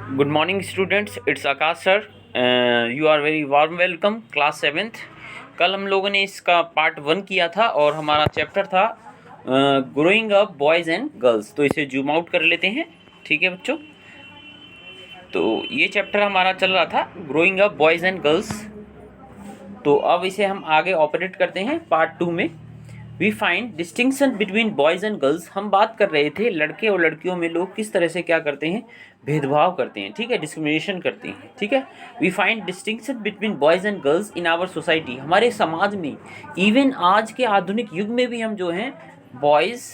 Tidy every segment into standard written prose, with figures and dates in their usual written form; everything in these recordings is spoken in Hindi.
Good morning students, it's Akash sir. You are very warm welcome class 7th। कल हम लोगों ने इसका पार्ट 1 किया था और हमारा चैप्टर था growing up boys and girls. तो इसे जूम आउट कर लेते हैं, ठीक है बच्चों। तो ये चैप्टर हमारा चल रहा था growing up boys and girls. तो अब इसे हम आगे ऑपरेट करते हैं पार्ट 2 में। We find distinction between boys and girls. हम बात कर रहे थे लड़के और लड़कियों में लोग किस तरह से क्या करते हैं, भेदभाव करते हैं, ठीक है, डिस्क्रिमिनेशन करते हैं, ठीक है। We find distinction between boys and girls in our society. हमारे समाज में इवन आज के आधुनिक युग में भी हम जो हैं बॉयज़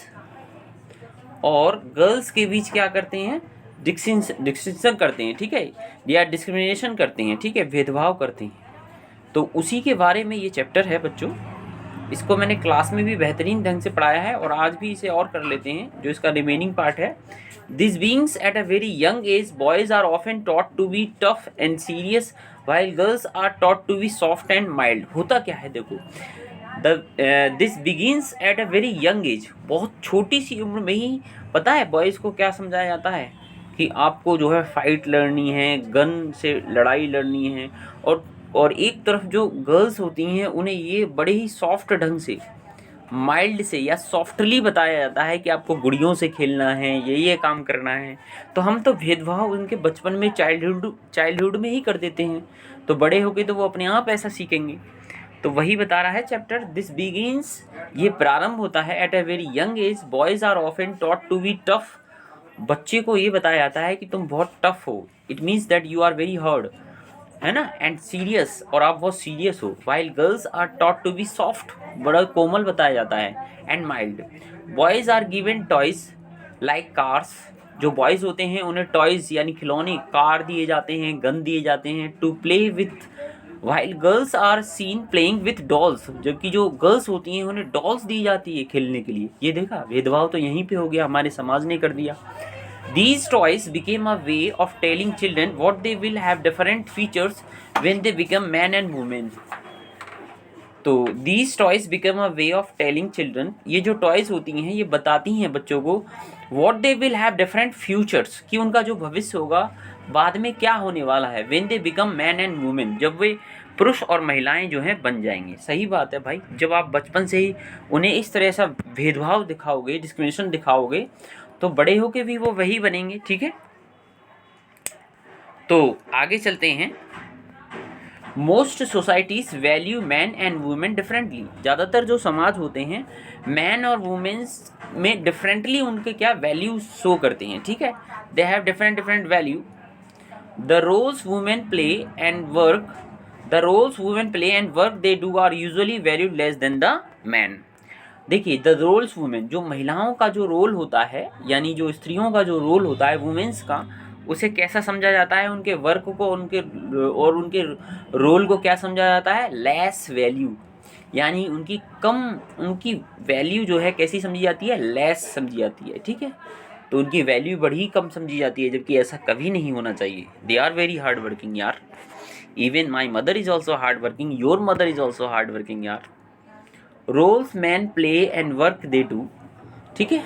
और गर्ल्स के बीच क्या करते हैं, डिस्टिंक्शन करते हैं, ठीक है, या डिस्क्रिमिनेशन करते हैं, ठीक है, भेदभाव करते हैं। तो उसी के बारे में ये चैप्टर है बच्चों। इसको मैंने क्लास में भी बेहतरीन ढंग से पढ़ाया है और आज भी इसे और कर लेते हैं जो इसका रिमेनिंग पार्ट है। This beings at a very young age boys are often taught to be tough and serious while girls are taught to be soft and mild. होता क्या है देखो, this begins at a very young age. बहुत छोटी सी उम्र में ही पता है बॉयज़ को क्या समझाया जाता है कि आपको जो है फाइट लड़नी है, गन से लड़ाई लड़नी है। और एक तरफ जो गर्ल्स होती हैं उन्हें ये बड़े ही सॉफ्ट ढंग से, माइल्ड से या सॉफ्टली बताया जाता है कि आपको गुड़ियों से खेलना है, ये काम करना है। तो हम तो भेदभाव उनके बचपन में चाइल्डहुड में ही कर देते हैं, तो बड़े होके तो वो अपने आप ऐसा सीखेंगे। तो वही बता रहा है चैप्टर, दिस बिगिंस, ये प्रारंभ होता है at a very young age. Boys are often taught to be tough. बच्चे को ये बताया जाता है कि तुम बहुत टफ हो, it means that you are very hard, है ना, एंड सीरियस, और आप बहुत सीरियस हो। While girls are taught to be soft, बड़ा कोमल बताया जाता है, and mild. Boys are given toys like cars. जो बॉयज़ होते हैं उन्हें टॉयज़ यानी खिलौने, कार दिए जाते हैं, गन दिए जाते हैं, to play with. While girls are seen playing with dolls. जबकि जो गर्ल्स होती हैं उन्हें डॉल्स दी जाती है खेलने के लिए। ये देखा, भेदभाव तो यहीं पे हो गया, हमारे समाज ने कर दिया। These toys became a way of telling children what they will have different features when they become man and woman. तो these toys become a way of telling children, ये जो toys होती हैं ये बताती हैं बच्चों को what they will have different futures, कि उनका जो भविष्य होगा बाद में क्या होने वाला है, when they become man and woman, जब वे पुरुष और महिलाएं जो हैं बन जाएंगे। सही बात है भाई, जब आप बचपन से ही उन्हें इस तरह सा भेदभाव दिखाओगे, डिस्क्रिमिनेशन दिखाओगे, तो बड़े होके भी वो वही बनेंगे, ठीक है। तो आगे चलते हैं। Most societies value man and women differently. ज़्यादातर जो समाज होते हैं मैन और वुमेन्स में डिफरेंटली उनके क्या वैल्यू शो करते हैं, ठीक है। They have different value. The roles women play and work they do are usually valued less than the man. देखिए, द रोल्स वुमेन, जो महिलाओं का जो रोल होता है, यानी जो स्त्रियों का जो रोल होता है वुमेन्स का, उसे कैसा समझा जाता है, उनके वर्क को, उनके रोल को क्या समझा जाता है, लेस वैल्यू, यानी उनकी वैल्यू जो है कैसी समझी जाती है, लेस समझी जाती है, ठीक है। तो उनकी वैल्यू बड़ी कम समझी जाती है, जबकि ऐसा कभी नहीं होना चाहिए। They are very hard working यार, even my mother is also hard working, your mother is also hard working यार। Roles man play and work they do, ठीक है।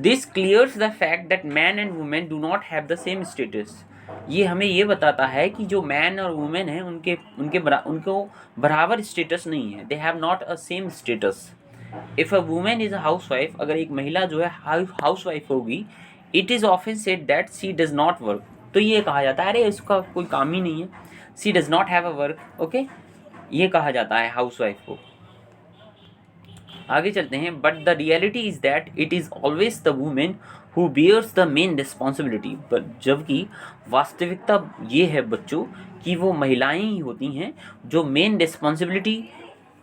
This clears the fact that man and women do not have the same status. ये हमें ये बताता है कि जो मैन और वुमेन हैं उनको बराबर स्टेटस नहीं है। They have not a same status. If a women is a house wife, अगर एक महिला जो है हाउस वाइफ होगी, it is often said that she does not work. तो ये कहा जाता है अरे इसका कोई काम ही नहीं है, she does not have a work, okay, ये कहा जाता है हाउस वाइफ को। आगे चलते हैं। But the reality is that it is always the women who bears the main responsibility. जबकि वास्तविकता ये है बच्चों कि वो महिलाएं ही होती हैं जो मेन रिस्पॉन्सिबिलिटी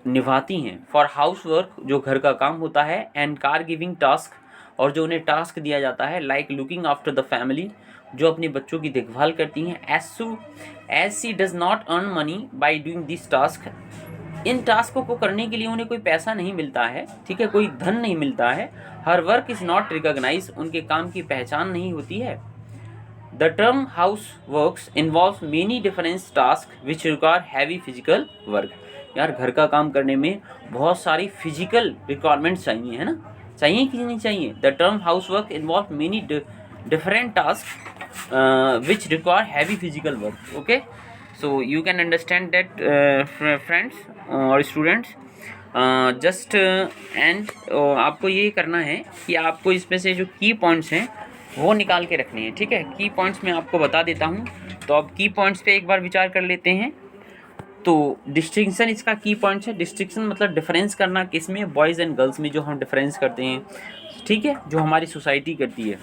निभाती हैं फॉर हाउस वर्क, जो घर का काम होता है, एंड कार गिविंग टास्क, और जो उन्हें टास्क दिया जाता है, like looking after the family, जो अपने बच्चों की देखभाल करती हैं। As she does not earn money by doing this task. इन टास्कों को करने के लिए उन्हें कोई पैसा नहीं मिलता है, ठीक है, कोई धन नहीं मिलता है। Her work is not recognise, उनके काम की पहचान नहीं होती है। The term house works involves many different task which require heavy physical work. यार घर का काम करने में बहुत सारी फिजिकल रिक्वायरमेंट्स चाहिए, है ना, चाहिए कि नहीं चाहिए। The term house work involve many different task which require heavy physical work. Okay, so you can understand that, friends or students. Just and आपको ये करना है कि आपको इसमें से जो की पॉइंट्स हैं वो निकाल के रखने हैं, ठीक है। की पॉइंट्स मैं आपको बता देता हूँ, तो अब की पॉइंट्स पे एक बार विचार कर लेते हैं। तो डिस्टिंक्शन इसका की पॉइंट्स है। डिस्टिंक्शन मतलब डिफरेंस करना, किस में, बॉयज़ एंड गर्ल्स में जो हम डिफरेंस करते हैं, ठीक है, जो हमारी सोसाइटी करती है।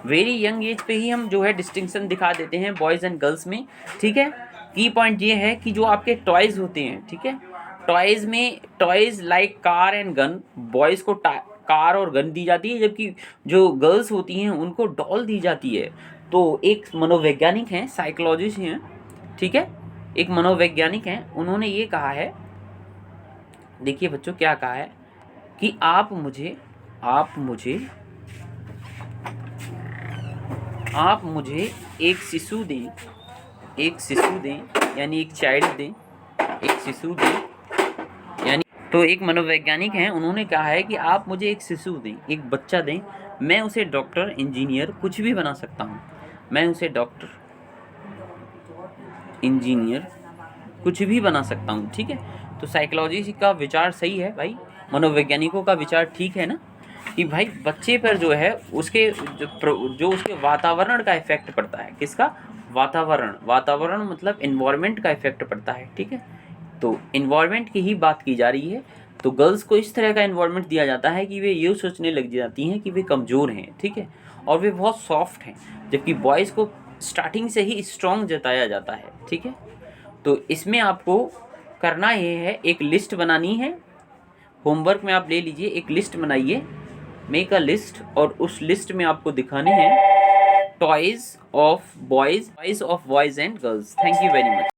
वेरी यंग एज पे ही हम जो है डिस्टिंक्शन दिखा देते हैं बॉयज़ एंड गर्ल्स में, ठीक है। की पॉइंट ये है कि जो आपके टॉयज़ होते हैं, ठीक है, टॉयज़ में, toys like car and gun, boys को कार और गन दी जाती है, जबकि जो गर्ल्स होती हैं उनको डॉल दी जाती है। तो एक मनोवैज्ञानिक हैं, साइकोलॉजिस्ट हैं, ठीक है, एक मनोवैज्ञानिक हैं, उन्होंने ये कहा है, देखिए बच्चों क्या कहा है कि आप मुझे एक शिशु दें, यानी एक चाइल्ड दें, एक शिशु दें, यानी, तो एक मनोवैज्ञानिक हैं, उन्होंने कहा है कि आप मुझे एक शिशु दें, एक बच्चा दें, मैं उसे डॉक्टर, इंजीनियर कुछ भी बना सकता हूँ, मैं उसे डॉक्टर, इंजीनियर कुछ भी बना सकता हूँ, ठीक है। तो साइकोलॉजी का विचार सही है भाई, मनोवैज्ञानिकों का विचार ठीक है ना, कि भाई बच्चे पर जो है उसके जो उसके वातावरण का इफेक्ट पड़ता है, किसका, वातावरण मतलब इन्वायरमेंट का इफेक्ट पड़ता है, ठीक है। तो इन्वायरमेंट की ही बात की जा रही है। तो गर्ल्स को इस तरह का इन्वायरमेंट दिया जाता है कि वे ये सोचने लग जाती हैं कि वे कमज़ोर हैं, ठीक है, और वे बहुत सॉफ्ट हैं, जबकि बॉयज़ को स्टार्टिंग से ही स्ट्रॉन्ग जताया जाता है, ठीक है। तो इसमें आपको करना ये है, एक लिस्ट बनानी है, होमवर्क में आप ले लीजिए, एक लिस्ट बनाइए, मेक अ लिस्ट, और उस लिस्ट में आपको दिखाने हैं toys of boys and girls. Thank you very much.